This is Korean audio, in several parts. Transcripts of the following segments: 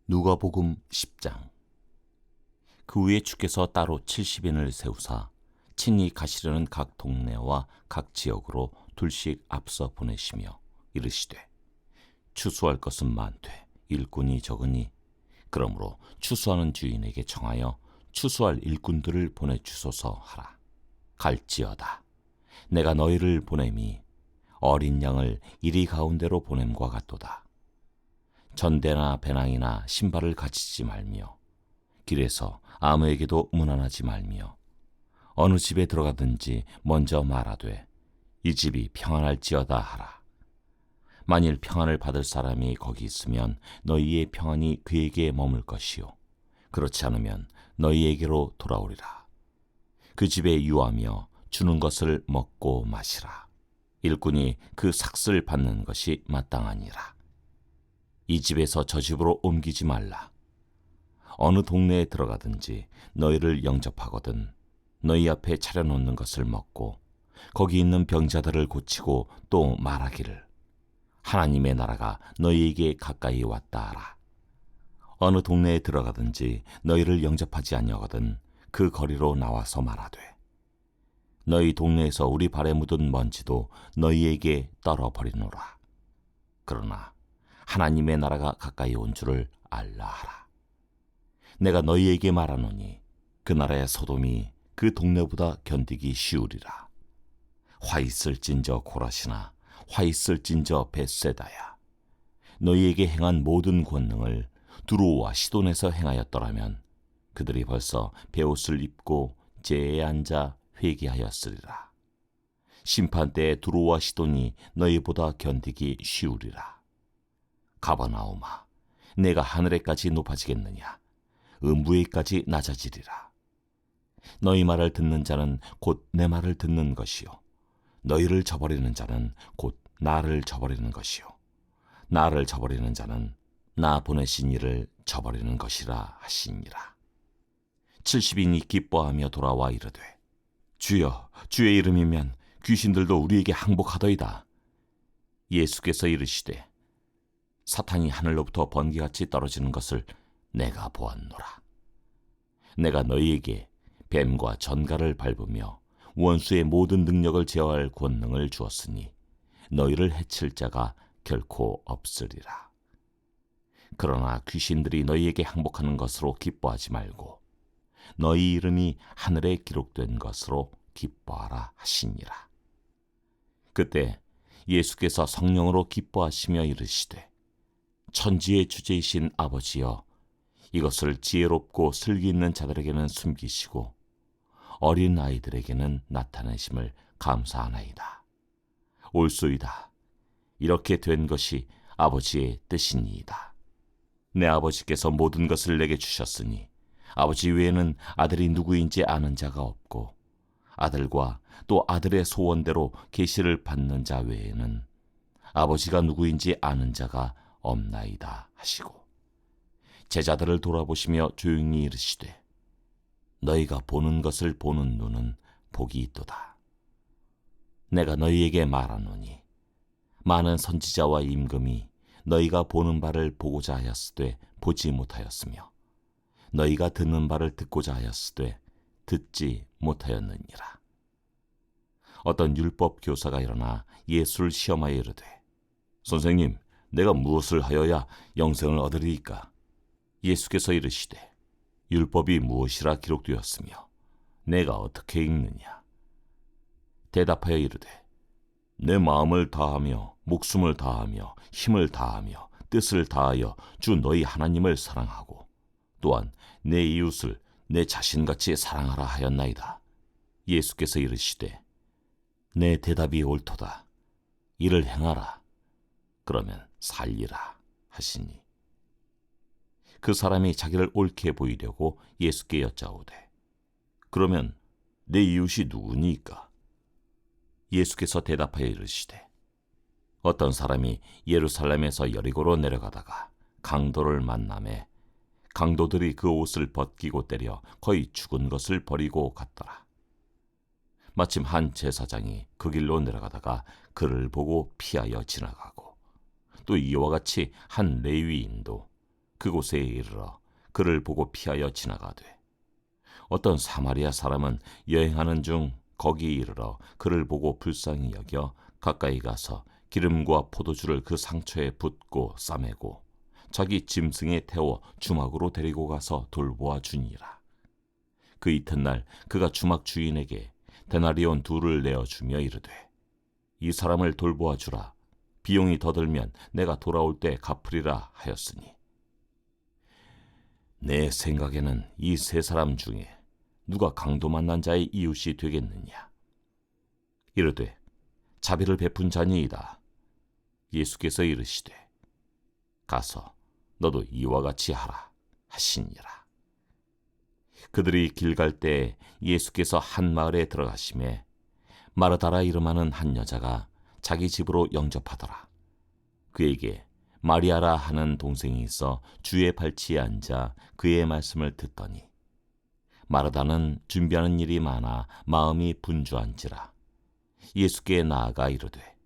누가복음 10장. 그 후에 주께서 따로 70인을 세우사 친히 가시려는 각 동네와 각 지역으로 둘씩 앞서 보내시며 이르시되, 추수할 것은 많되 일꾼이 적으니 그러므로 추수하는 주인에게 청하여 추수할 일꾼들을 보내주소서 하라. 갈지어다. 내가 너희를 보냄이 어린 양을 이리 가운데로 보냄과 같도다. 전대나 배낭이나 신발을 가지지 말며 길에서 아무에게도 문안하지 말며 어느 집에 들어가든지 먼저 말하되 이 집이 평안할지어다 하라. 만일 평안을 받을 사람이 거기 있으면 너희의 평안이 그에게 머물 것이요 그렇지 않으면 너희에게로 돌아오리라. 그 집에 유하며 주는 것을 먹고 마시라. 일꾼이 그 삭슬 받는 것이 마땅하니라. 이 집에서 저 집으로 옮기지 말라. 어느 동네에 들어가든지 너희를 영접하거든 너희 앞에 차려놓는 것을 먹고 거기 있는 병자들을 고치고 또 말하기를, 하나님의 나라가 너희에게 가까이 왔다 하라. 어느 동네에 들어가든지 너희를 영접하지 아니하거든 그 거리로 나와서 말하되, 너희 동네에서 우리 발에 묻은 먼지도 너희에게 떨어버리노라. 그러나 하나님의 나라가 가까이 온 줄을 알라 하라. 내가 너희에게 말하노니 그 나라의 소돔이 그 동네보다 견디기 쉬우리라. 화 있을진저 고라시나 화 있을진저 벳세다야. 너희에게 행한 모든 권능을 두로와 시돈에서 행하였더라면 그들이 벌써 베옷을 입고 제에 앉아 회개하였으리라. 심판때에 두로와 시돈이 너희보다 견디기 쉬우리라. 가버나움아, 내가 하늘에까지 높아지겠느냐? 음부에까지 낮아지리라. 너희 말을 듣는 자는 곧 내 말을 듣는 것이요 너희를 저버리는 자는 곧 나를 저버리는 것이요 나를 저버리는 자는 나 보내신 이를 저버리는 것이라 하시니라. 70인이 기뻐하며 돌아와 이르되, 주여, 주의 이름이면 귀신들도 우리에게 항복하더이다. 예수께서 이르시되, 사탄이 하늘로부터 번개같이 떨어지는 것을 내가 보았노라. 내가 너희에게 뱀과 전갈을 밟으며 원수의 모든 능력을 제어할 권능을 주었으니 너희를 해칠 자가 결코 없으리라. 그러나 귀신들이 너희에게 항복하는 것으로 기뻐하지 말고 너희 이름이 하늘에 기록된 것으로 기뻐하라 하시니라. 그때 예수께서 성령으로 기뻐하시며 이르시되, 천지의 주제이신 아버지여, 이것을 지혜롭고 슬기 있는 자들에게는 숨기시고 어린 아이들에게는 나타내심을 감사하나이다. 옳소이다. 이렇게 된 것이 아버지의 뜻이니이다. 내 아버지께서 모든 것을 내게 주셨으니 아버지 외에는 아들이 누구인지 아는 자가 없고 아들과 또 아들의 소원대로 계시를 받는 자 외에는 아버지가 누구인지 아는 자가 없나이다 하시고 제자들을 돌아보시며 조용히 이르시되, 너희가 보는 것을 보는 눈은 복이 있도다. 내가 너희에게 말하노니 많은 선지자와 임금이 너희가 보는 바를 보고자 하였으되 보지 못하였으며 너희가 듣는 바를 듣고자 하였으되 듣지 못하였느니라. 어떤 율법 교사가 일어나 예수를 시험하여 이르되, 선생님, 내가 무엇을 하여야 영생을 얻으리이까? 예수께서 이르시되, 율법이 무엇이라 기록되었으며 내가 어떻게 읽느냐? 대답하여 이르되, 내 마음을 다하며 목숨을 다하며 힘을 다하며 뜻을 다하여 주 너희 하나님을 사랑하고 또한 내 이웃을 내 자신같이 사랑하라 하였나이다. 예수께서 이르시되, 내 대답이 옳도다. 이를 행하라. 그러면 살리라 하시니, 그 사람이 자기를 옳게 보이려고 예수께 여짜오되, 그러면 내 이웃이 누구니까? 예수께서 대답하여 이르시되, 어떤 사람이 예루살렘에서 여리고로 내려가다가 강도를 만나매 강도들이 그 옷을 벗기고 때려 거의 죽은 것을 버리고 갔더라. 마침 한 제사장이 그 길로 내려가다가 그를 보고 피하여 지나가고 또 이와 같이 한 레위인도 그곳에 이르러 그를 보고 피하여 지나가되 어떤 사마리아 사람은 여행하는 중 거기 이르러 그를 보고 불쌍히 여겨 가까이 가서 기름과 포도주를 그 상처에 붓고 싸매고 자기 짐승에 태워 주막으로 데리고 가서 돌보아 주니라. 그 이튿날 그가 주막 주인에게 데나리온 2를 내어주며 이르되 이 사람을 돌보아 주라. 비용이 더 들면 내가 돌아올 때 갚으리라 하였으니 내 생각에는 이 3사람 중에 누가 강도 만난 자의 이웃이 되겠느냐. 이르되 자비를 베푼 자니이다. 예수께서 이르시되 가서 너도 이와 같이 하라 하시니라. 그들이 길 갈 때 예수께서 한 마을에 들어가심에 마르다라 이름하는 한 여자가 자기 집으로 영접하더라. 그에게 마리아라 하는 동생이 있어 주의 발치에 앉아 그의 말씀을 듣더니 마르다는 준비하는 일이 많아 마음이 분주한지라 예수께 나아가 이르되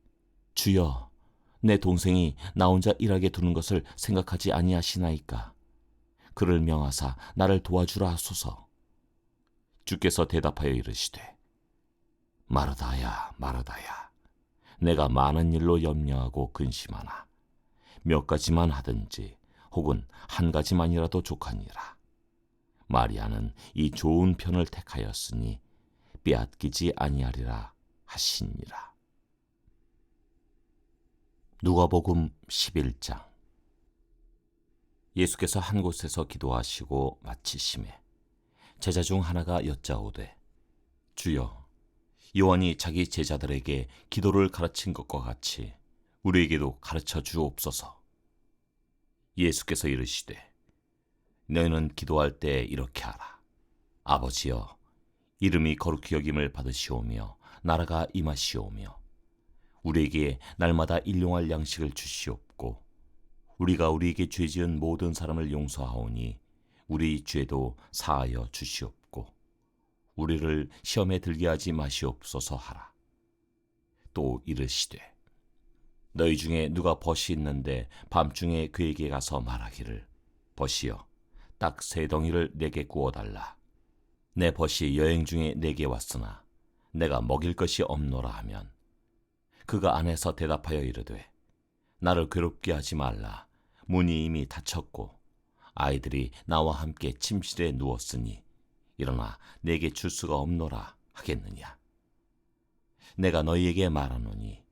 주여, 내 동생이 나 혼자 일하게 두는 것을 생각하지 아니하시나이까. 그를 명하사 나를 도와주라 하소서. 주께서 대답하여 이르시되 마르다야, 마르다야, 내가 많은 일로 염려하고 근심하나 몇 가지만 하든지 혹은 한 가지만이라도 족하니라. 마리아는 이 좋은 편을 택하였으니 빼앗기지 아니하리라 하시니라. 누가복음 11장. 예수께서 한 곳에서 기도하시고 마치심에 제자 중 하나가 여짜오되 주여, 요한이 자기 제자들에게 기도를 가르친 것과 같이 우리에게도 가르쳐 주옵소서. 예수께서 이르시되 너희는 기도할 때 이렇게 하라. 아버지여, 이름이 거룩히 여김을 받으시오며 나라가 임하시오며 우리에게 날마다 일용할 양식을 주시옵고 우리가 우리에게 죄 지은 모든 사람을 용서하오니 우리 죄도 사하여 주시옵고 우리를 시험에 들게 하지 마시옵소서 하라. 또 이르시되 너희 중에 누가 벗이 있는데 밤중에 그에게 가서 말하기를 벗이여, 딱 3덩이를 내게 구워달라. 내 벗이 여행 중에 내게 왔으나 내가 먹일 것이 없노라 하면 그가 안에서 대답하여 이르되 나를 괴롭게 하지 말라. 문이 이미 닫혔고 아이들이 나와 함께 침실에 누웠으니 일어나 내게 줄 수가 없노라 하겠느냐. 내가 너희에게 말하노니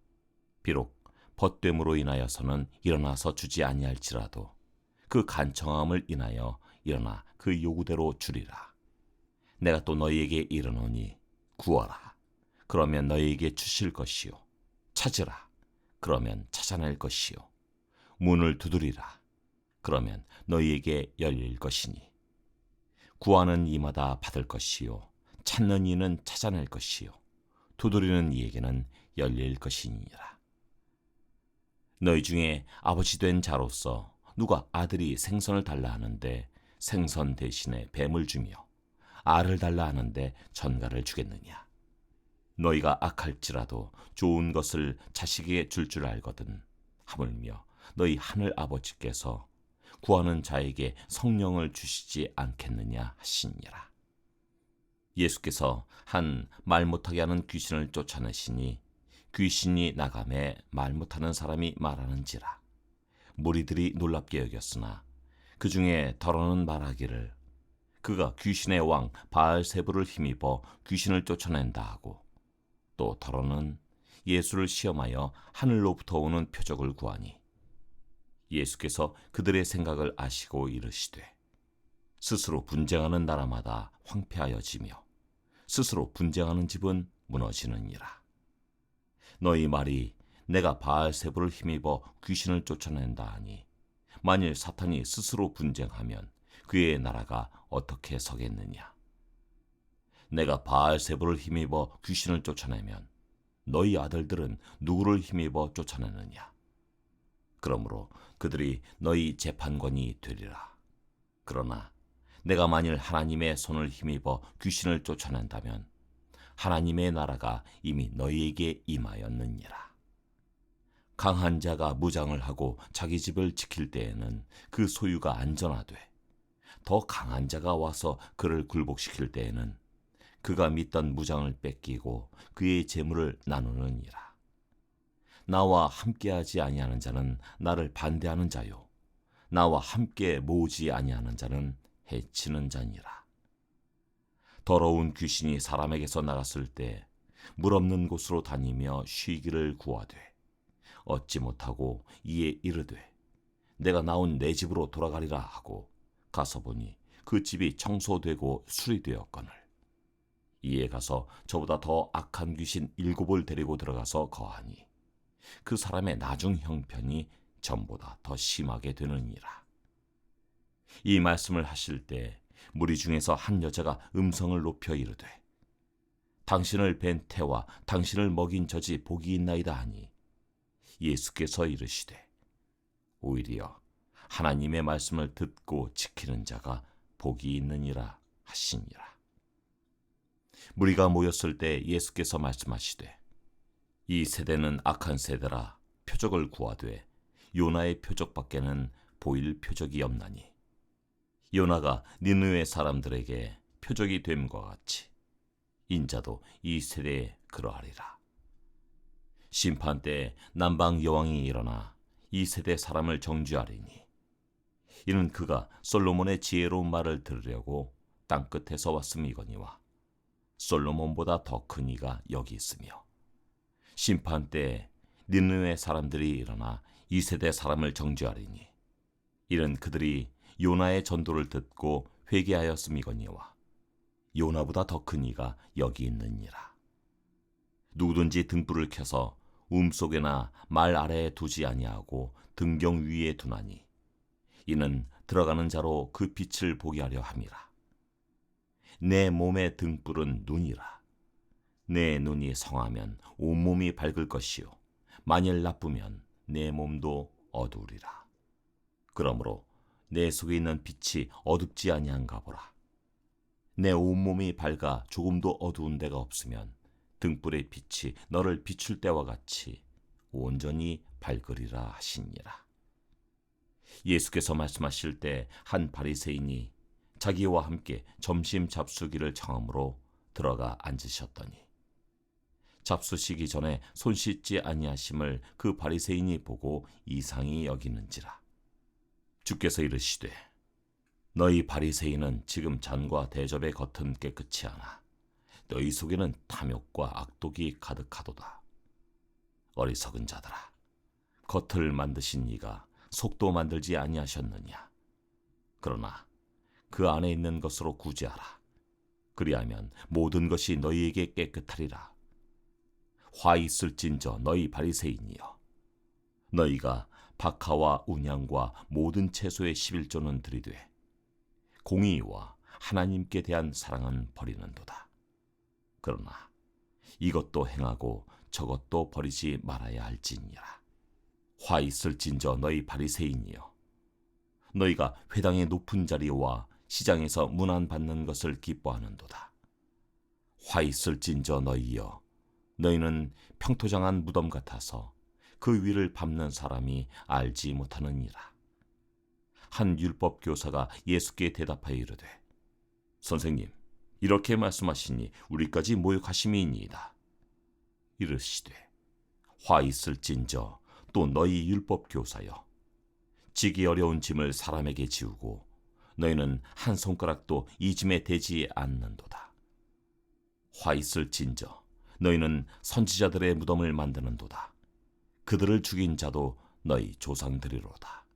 비록 벗됨으로 인하여서는 일어나서 주지 아니할지라도 그 간청함을 인하여 일어나 그 요구대로 주리라. 내가 또 너희에게 이르노니 구하라. 그러면 너희에게 주실 것이요. 찾으라. 그러면 찾아낼 것이요. 문을 두드리라. 그러면 너희에게 열릴 것이니 구하는 이마다 받을 것이요. 찾는 이는 찾아낼 것이요. 두드리는 이에게는 열릴 것이니라. 너희 중에 아버지 된 자로서 누가 아들이 생선을 달라 하는데 생선 대신에 뱀을 주며 알을 달라 하는데 전갈을 주겠느냐. 너희가 악할지라도 좋은 것을 자식에게 줄 알거든 하물며 너희 하늘 아버지께서 구하는 자에게 성령을 주시지 않겠느냐 하시니라. 예수께서 한 말 못하게 하는 귀신을 쫓아내시니 귀신이 나가매 말 못하는 사람이 말하는지라. 무리들이 놀랍게 여겼으나 그 중에 더러는 말하기를 그가 귀신의 왕 바알세불을 힘입어 귀신을 쫓아낸다 하고 또 더러는 예수를 시험하여 하늘로부터 오는 표적을 구하니 예수께서 그들의 생각을 아시고 이르시되 스스로 분쟁하는 나라마다 황폐하여지며 스스로 분쟁하는 집은 무너지느니라. 너희 말이 내가 바알세불을 힘입어 귀신을 쫓아낸다 하니 만일 사탄이 스스로 분쟁하면 그의 나라가 어떻게 서겠느냐. 내가 바알세불을 힘입어 귀신을 쫓아내면 너희 아들들은 누구를 힘입어 쫓아내느냐. 그러므로 그들이 너희 재판관이 되리라. 그러나 내가 만일 하나님의 손을 힘입어 귀신을 쫓아낸다면 하나님의 나라가 이미 너희에게 임하였느니라. 강한 자가 무장을 하고 자기 집을 지킬 때에는 그 소유가 안전하되, 더 강한 자가 와서 그를 굴복시킬 때에는 그가 믿던 무장을 뺏기고 그의 재물을 나누느니라. 나와 함께하지 아니하는 자는 나를 반대하는 자요, 나와 함께 모으지 아니하는 자는 해치는 자니라. 더러운 귀신이 사람에게서 나갔을 때 물 없는 곳으로 다니며 쉬기를 구하되 얻지 못하고 이에 이르되 내가 나온 내 집으로 돌아가리라 하고 가서 보니 그 집이 청소되고 수리되었거늘 이에 가서 저보다 더 악한 귀신 7을 데리고 들어가서 거하니 그 사람의 나중 형편이 전보다 더 심하게 되느니라. 이 말씀을 하실 때 무리 중에서 한 여자가 음성을 높여 이르되 당신을 뵌 태와 당신을 먹인 젖이 복이 있나이다 하니 예수께서 이르시되 오히려 하나님의 말씀을 듣고 지키는 자가 복이 있느니라 하시니라. 무리가 모였을 때 예수께서 말씀하시되 이 세대는 악한 세대라 표적을 구하되 요나의 표적밖에는 보일 표적이 없나니 요나가 니느웨 사람들에게 표적이 됨과 같이 인자도 이 세대에 그러하리라. 심판 때 남방 여왕이 일어나 이 세대 사람을 정죄하리니 이는 그가 솔로몬의 지혜로운 말을 들으려고 땅끝에서 왔음이거니와 솔로몬보다 더 큰 이가 여기 있으며 심판 때 니느웨 사람들이 일어나 이 세대 사람을 정죄하리니 이는 그들이 요나의 전도를 듣고 회개하였음이거니와 요나보다 더 큰 이가 여기 있느니라. 누구든지 등불을 켜서 움속에나 말 아래에 두지 아니하고 등경 위에 두나니 이는 들어가는 자로 그 빛을 보게 하려 함이라. 내 몸의 등불은 눈이라. 내 눈이 성하면 온몸이 밝을 것이요 만일 나쁘면 내 몸도 어두우리라. 그러므로 내 속에 있는 빛이 어둡지 아니한가 보라. 내 온몸이 밝아 조금도 어두운 데가 없으면 등불의 빛이 너를 비출 때와 같이 온전히 밝으리라 하시니라. 예수께서 말씀하실 때 한 바리새인이 자기와 함께 점심 잡수기를 청함으로 들어가 앉으셨더니 잡수시기 전에 손 씻지 아니하심을 그 바리새인이 보고 이상히 여기는지라. 주께서 이르시되 너희 바리새인은 지금 잔과 대접의 겉은 깨끗이 하나 너희 속에는 탐욕과 악독이 가득하도다. 어리석은 자들아, 겉을 만드신 이가 속도 만들지 아니하셨느냐. 그러나 그 안에 있는 것으로 구제하라. 그리하면 모든 것이 너희에게 깨끗하리라. 화 있을진저 너희 바리새인이여, 너희가 박하와 운향과 모든 채소의 11조는 들이되 공의와 하나님께 대한 사랑은 버리는도다. 그러나 이것도 행하고 저것도 버리지 말아야 할지니라. 화 있을진저 너희 바리새인이여, 너희가 회당의 높은 자리와 시장에서 문안받는 것을 기뻐하는도다. 화 있을진저 너희여, 너희는 평토장한 무덤 같아서 그 위를 밟는 사람이 알지 못하느니라. 한 율법 교사가 예수께 대답하여 이르되 선생님, 이렇게 말씀하시니 우리까지 모욕하심이니이다. 이르시되 화 있을진저 또 너희 율법 교사여, 지기 어려운 짐을 사람에게 지우고 너희는 한 손가락도 이 짐에 대지 않는도다. 화 있을진저 너희는 선지자들의 무덤을 만드는도다. 그들을 죽인 자도 너희 조상들이로다.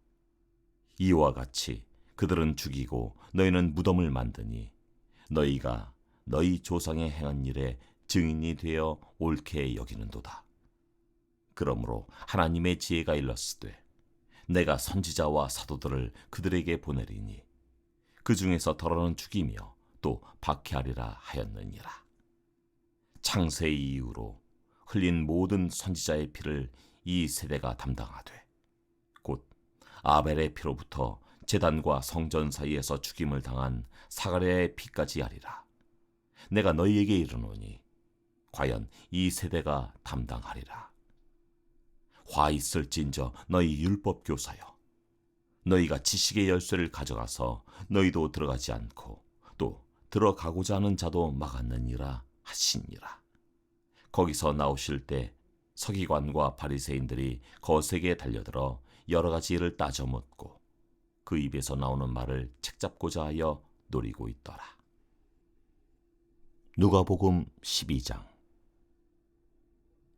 이와 같이 그들은 죽이고 너희는 무덤을 만드니 너희가 너희 조상의 행한 일에 증인이 되어 옳게 여기는도다. 그러므로 하나님의 지혜가 일렀으되 내가 선지자와 사도들을 그들에게 보내리니 그 중에서 더러는 죽이며 또 박해하리라 하였느니라. 창세 이후로 흘린 모든 선지자의 피를 이 세대가 담당하되 곧 아벨의 피로부터 제단과 성전 사이에서 죽임을 당한 사가랴의 피까지 하리라. 내가 너희에게 이르노니 과연 이 세대가 담당하리라. 화 있을진저 너희 율법 교사여, 너희가 지식의 열쇠를 가져가서 너희도 들어가지 않고 또 들어가고자 하는 자도 막았느니라 하시니라. 거기서 나오실 때 서기관과 바리새인들이 거세게 달려들어 여러 가지 일을 따져 묻고 그 입에서 나오는 말을 책잡고자 하여 노리고 있더라. 누가복음 12장.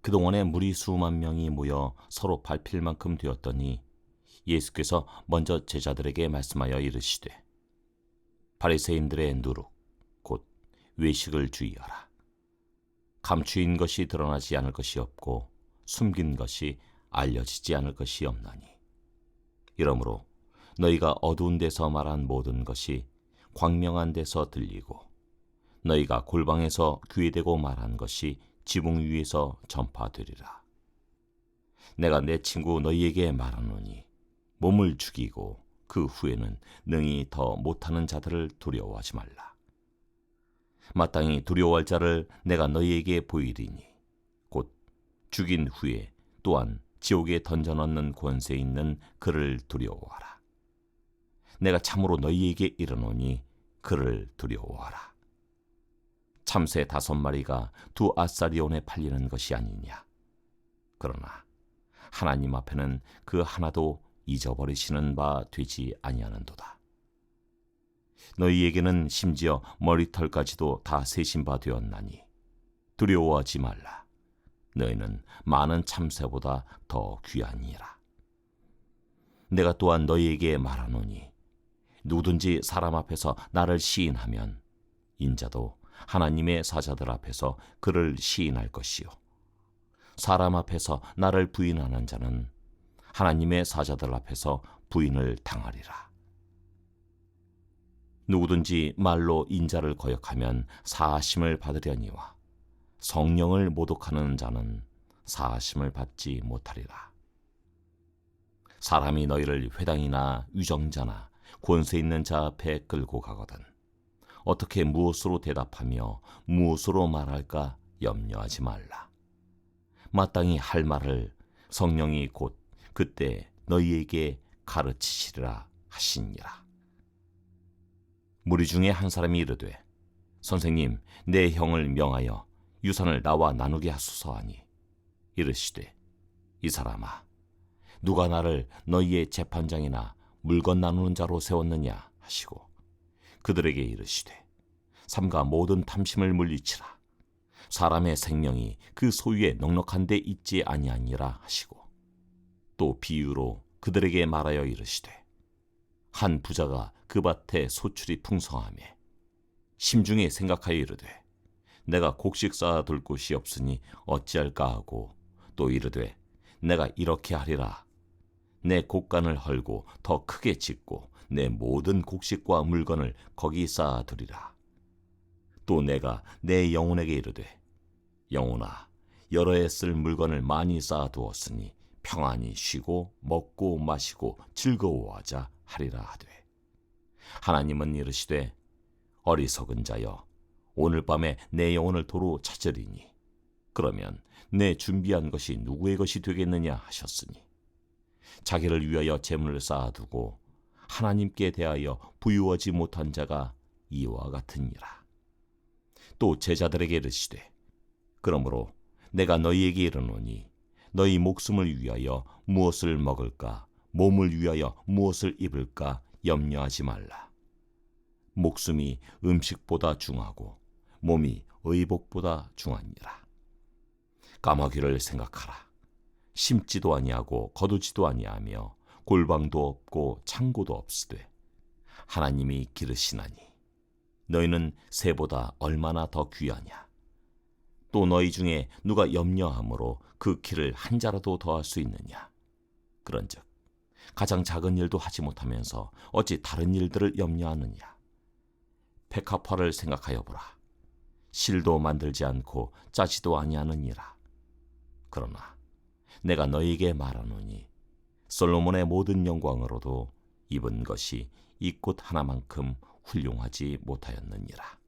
그동안에 무리 수만 명이 모여 서로 밟힐 만큼 되었더니 예수께서 먼저 제자들에게 말씀하여 이르시되, 바리새인들의 누룩 곧 외식을 주의하라. 감추인 것이 드러나지 않을 것이 없고 숨긴 것이 알려지지 않을 것이 없나니, 이러므로 너희가 어두운 데서 말한 모든 것이 광명한 데서 들리고 너희가 골방에서 귀에 대고 말한 것이 지붕 위에서 전파되리라. 내가 내 친구 너희에게 말하노니 몸을 죽이고 그 후에는 능히 더 못하는 자들을 두려워하지 말라. 마땅히 두려워할 자를 내가 너희에게 보이리니 곧 죽인 후에 또한 지옥에 던져넣는 권세 있는 그를 두려워하라. 내가 참으로 너희에게 이르노니 그를 두려워하라. 참새 5마리가 2아사리온에 팔리는 것이 아니냐. 그러나 하나님 앞에는 그 하나도 잊어버리시는 바 되지 아니하는도다. 너희에게는 심지어 머리털까지도 다 세신 바 되었나니 두려워하지 말라. 너희는 많은 참새보다 더 귀하니라. 내가 또한 너희에게 말하노니 누구든지 사람 앞에서 나를 시인하면 인자도 하나님의 사자들 앞에서 그를 시인할 것이요, 사람 앞에서 나를 부인하는 자는 하나님의 사자들 앞에서 부인을 당하리라. 누구든지 말로 인자를 거역하면 사하심을 받으려니와 성령을 모독하는 자는 사하심을 받지 못하리라. 사람이 너희를 회당이나 위정자나 권세 있는 자 앞에 끌고 가거든 어떻게 무엇으로 대답하며 무엇으로 말할까 염려하지 말라. 마땅히 할 말을 성령이 곧 그때 너희에게 가르치시리라 하시니라. 무리 중에 한 사람이 이르되, 선생님, 내 형을 명하여 유산을 나와 나누게 하소서 하니, 이르시되, 이 사람아, 누가 나를 너희의 재판장이나 물건 나누는 자로 세웠느냐 하시고 그들에게 이르시되, 삼가 모든 탐심을 물리치라. 사람의 생명이 그 소유에 넉넉한 데 있지 아니하니라 하시고 또 비유로 그들에게 말하여 이르시되, 한 부자가 그 밭에 소출이 풍성하매 심중에 생각하여 이르되, 내가 곡식 쌓아둘 곳이 없으니 어찌할까 하고 또 이르되, 내가 이렇게 하리라. 내 곡간을 헐고 더 크게 짓고 내 모든 곡식과 물건을 거기 쌓아두리라. 또 내가 내 영혼에게 이르되, 영혼아, 여러 해 쓸 물건을 많이 쌓아두었으니 평안히 쉬고 먹고 마시고 즐거워하자 하리라 하되, 하나님은 이르시되, 어리석은 자여, 오늘 밤에 내 영혼을 도로 찾으리니 그러면 내 준비한 것이 누구의 것이 되겠느냐 하셨으니, 자기를 위하여 재물을 쌓아두고 하나님께 대하여 부유하지 못한 자가 이와 같으니라. 또 제자들에게 이르시되, 그러므로 내가 너희에게 이르노니 너희 목숨을 위하여 무엇을 먹을까, 몸을 위하여 무엇을 입을까 염려하지 말라. 목숨이 음식보다 중하고 몸이 의복보다 중하니라. 까마귀를 생각하라. 심지도 아니하고 거두지도 아니하며 골방도 없고 창고도 없으되 하나님이 기르시나니 너희는 새보다 얼마나 더 귀하냐. 또 너희 중에 누가 염려함으로 그 키를 한 자라도 더할 수 있느냐. 그런즉 가장 작은 일도 하지 못하면서 어찌 다른 일들을 염려하느냐. 백합화를 생각하여 보라. 실도 만들지 않고 짜지도 아니하느니라. 그러나 내가 너희에게 말하노니 솔로몬의 모든 영광으로도 입은 것이 이 꽃 하나만큼 훌륭하지 못하였느니라.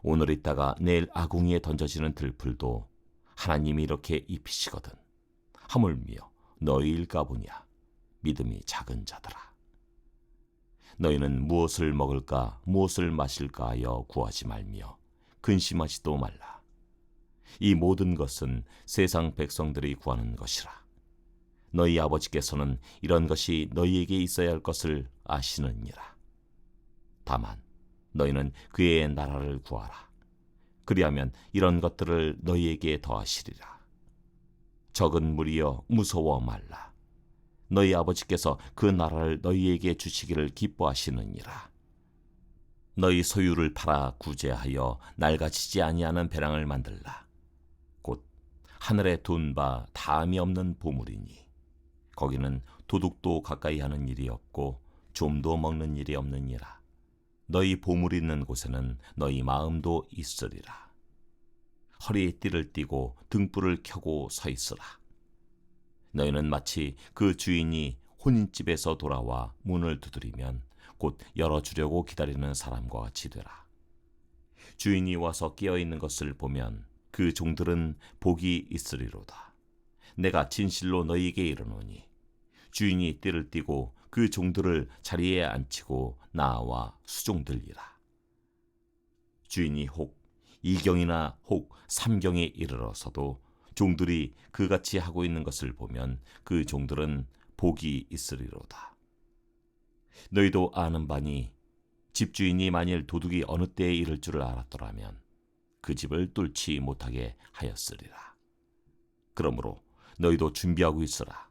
오늘 있다가 내일 아궁이에 던져지는 들풀도 하나님이 이렇게 입히시거든 하물며 너희일까 보냐. 믿음이 작은 자들아. 너희는 무엇을 먹을까 무엇을 마실까 하여 구하지 말며 근심하지도 말라. 이 모든 것은 세상 백성들이 구하는 것이라. 너희 아버지께서는 이런 것이 너희에게 있어야 할 것을 아시느니라. 다만 너희는 그의 나라를 구하라. 그리하면 이런 것들을 너희에게 더하시리라. 적은 무리여 무서워 말라. 너희 아버지께서 그 나라를 너희에게 주시기를 기뻐하시느니라. 너희 소유를 팔아 구제하여 낡아지지 아니하는 배랑을 만들라. 곧 하늘에 둔 바 다함이 없는 보물이니 거기는 도둑도 가까이 하는 일이 없고 좀도 먹는 일이 없느니라. 너희 보물이 있는 곳에는 너희 마음도 있으리라. 허리에 띠를 띠고 등불을 켜고 서 있으라. 너희는 마치 그 주인이 혼인집에서 돌아와 문을 두드리면 곧 열어주려고 기다리는 사람과 같이 되라. 주인이 와서 깨어있는 것을 보면 그 종들은 복이 있으리로다. 내가 진실로 너희에게 이르노니 주인이 띠를 띠고 그 종들을 자리에 앉히고 나와 수종들리라. 주인이 혹 2경이나 혹 3경에 이르러서도 종들이 그같이 하고 있는 것을 보면 그 종들은 복이 있으리로다. 너희도 아는 바니 집주인이 만일 도둑이 어느 때에 이를 줄을 알았더라면 그 집을 뚫지 못하게 하였으리라. 그러므로 너희도 준비하고 있으라.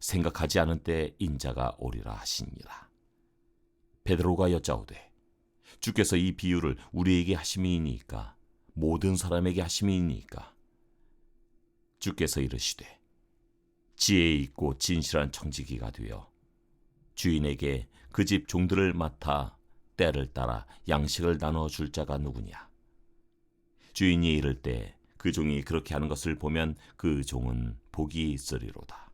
생각하지 않은 때에 인자가 오리라 하시니라. 베드로가 여짜오되 주께서 이 비유를 우리에게 하심이니까 모든 사람에게 하심이니까. 주께서 이르시되 지혜 있고 진실한 청지기가 되어 주인에게 그 집 종들을 맡아 때를 따라 양식을 나눠 줄 자가 누구냐. 주인이 이를 때 그 종이 그렇게 하는 것을 보면 그 종은 복이 있으리로다.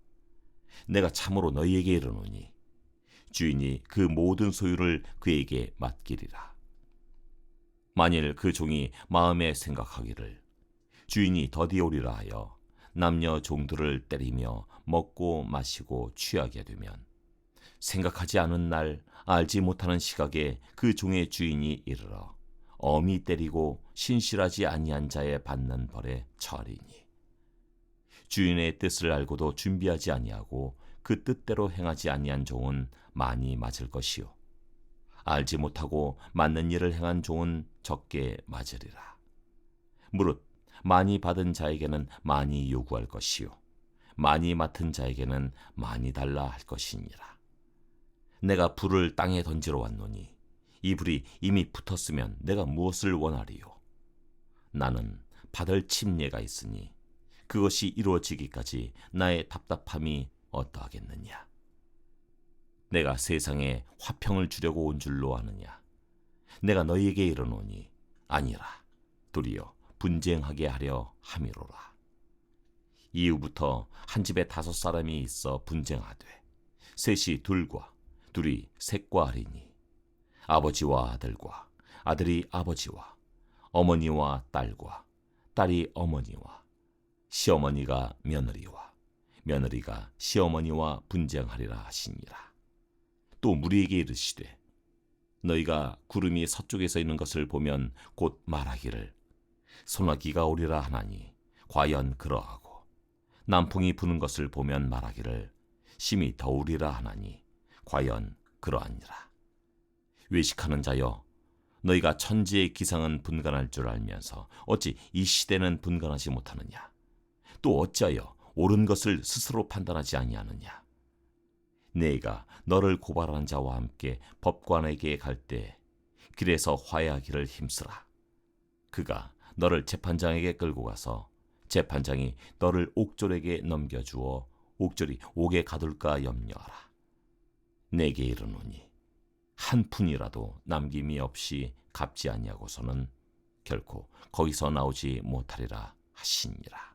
내가 참으로 너희에게 이르노니 주인이 그 모든 소유를 그에게 맡기리라. 만일 그 종이 마음에 생각하기를 주인이 더디 오리라 하여 남녀 종들을 때리며 먹고 마시고 취하게 되면 생각하지 않은 날 알지 못하는 시각에 그 종의 주인이 이르러 엄히 때리고 신실하지 아니한 자에 받는 벌에 처하리니 주인의 뜻을 알고도 준비하지 아니하고 그 뜻대로 행하지 아니한 종은 많이 맞을 것이요 알지 못하고 맞는 일을 행한 종은 적게 맞으리라. 무릇 많이 받은 자에게는 많이 요구할 것이요 많이 맡은 자에게는 많이 달라 할 것이니라. 내가 불을 땅에 던지러 왔노니 이 불이 이미 붙었으면 내가 무엇을 원하리요. 나는 받을 침례가 있으니 그것이 이루어지기까지 나의 답답함이 어떠하겠느냐. 내가 세상에 화평을 주려고 온 줄로 아느냐. 내가 너희에게 이르노니 아니라 도리어 분쟁하게 하려 함이로라. 이후부터 한 집에 5사람이 있어 분쟁하되 셋이 둘과 둘이 셋과 하리니 아버지와 아들과 아들이 아버지와 어머니와 딸과 딸이 어머니와 시어머니가 며느리와 며느리가 시어머니와 분쟁하리라 하시니라. 또 무리에게 이르시되 너희가 구름이 서쪽에서 있는 것을 보면 곧 말하기를 소나기가 오리라 하나니 과연 그러하고 남풍이 부는 것을 보면 말하기를 심히 더우리라 하나니 과연 그러하니라. 외식하는 자여 너희가 천지의 기상은 분간할 줄 알면서 어찌 이 시대는 분간하지 못하느냐. 또 어찌하여 옳은 것을 스스로 판단하지 아니하느냐. 내가 너를 고발하는 자와 함께 법관에게 갈 때 길에서 화해하기를 힘쓰라. 그가 너를 재판장에게 끌고 가서 재판장이 너를 옥졸에게 넘겨주어 옥졸이 옥에 가둘까 염려하라. 내게 이르노니 한 푼이라도 남김이 없이 갚지 아니하고서는 결코 거기서 나오지 못하리라 하시니라.